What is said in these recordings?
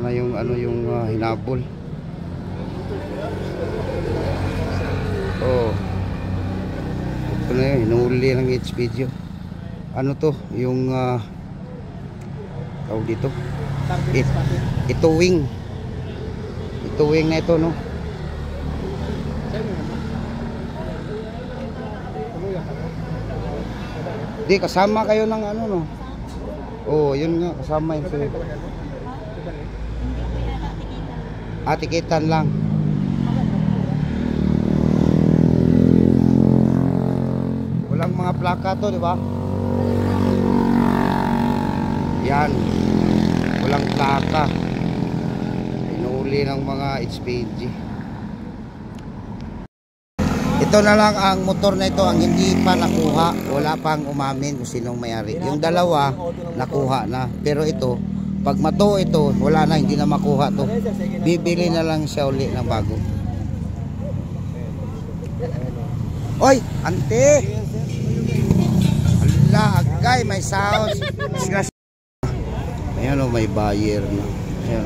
na yung ano yung hinabol. Oh. Ito na yun, hinuli ng H-video. Ano to? Yung tawag dito? Ito wing. Ito wing na ito, no? Di, kasama kayo ng ano, no? Oh, yun nga, kasama yun sa'yo. Tikitan lang. Walang mga plaka to, di ba? Yan. Walang plaka. Inuuli ng mga HPG. Ito na lang ang motor na ito ang hindi pa nakuha. Wala pang umamin kung sinong may-ari. Yung dalawa, nakuha na. Pero ito, pag mato ito, wala na, hindi na makuha to. Bibili na lang siya uli ng bago. Oy, ante! Ala, agay, may sounds. Ayan o, may buyer na. Ayan.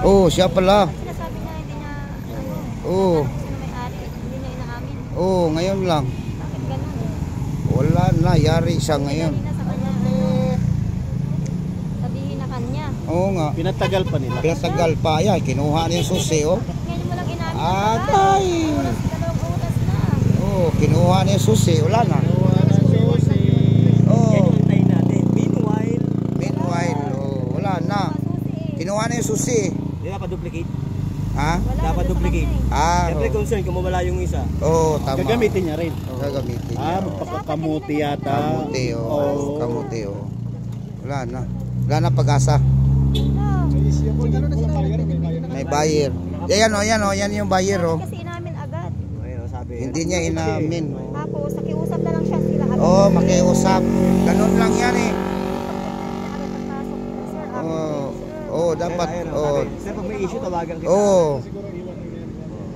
Oh, siya pala. Sinasabi niya, hindi niya, Oh. hindi niya inaamin. Oh, ngayon lang. Bakit ganun? Wala na, yari siya ngayon. Sabihin na kanya. Oo nga. Pinatagal pa nila. Pinatagal pa. Ayan, kinuha niya yung susi, oh. Ngayon mo lang inamin. Agay! Dalawang oras na. Oh, kinuha niya yung susi. Wala na. Oh. Yan yung antayin natin. Meanwhile, oh, wala na. Kinuha niya yung susi. Hindi dapat duplicate. Ha? Dapat duplicate. Siyempre Oh. concern kung mawala yung isa. Oh, tama. Gagamitin niya rin. Gagamitin niya. Magpapakamuti yata. Kamuti, oh. Kamuti, oh. Wala na. Wala na pag-asa. May buyer. Yan, oh, yan, oh. Yan yung buyer, oh. Kasi inamin agad. Ayun, sabi. Hindi niya inamin. Tapos, nakiusap na lang siya sila. Oh, makiusap. Ganun lang yan, eh. Sir, Oh, dapat. Oh. Sir, pag may issue, tawagan kita. Oh.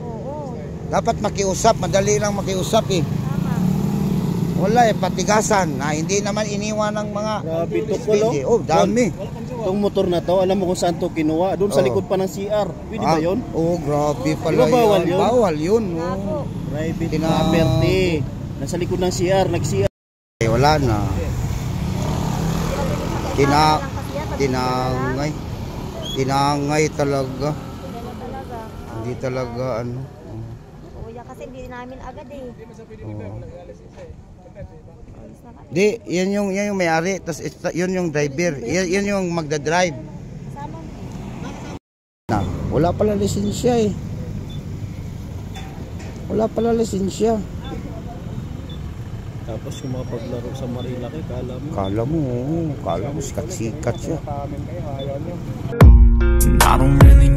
Oo. Dapat makiusap. Madali lang makiusap, eh. Tama. Wala, eh. Patigasan. Hindi naman iniwan ng mga Grabe to, Polo. Oh, dami. Itong motor na to, alam mo kung saan to kinuha? Doon sa likod pa ng CR. Pwede ba yun? Oh, grabe pala. Diba bawal yun? Bawal yun. Ako. Private property. Nasa likod ng CR, nag-CR. Eh, wala na. Tinangay. Tinangay talaga. Talaga. Hindi talaga ano. Kuya, kasi hindi namin agad eh. Oh. Di, yan yung may-ari, tas yun yung driver. Yan yung magda-drive. Kasama mo. Na, wala pala lisensya, eh. Wala pala lisensya. Tapos yung mga paglaro sa Marilaki, Kala mo sikat-sikat siya. I don't really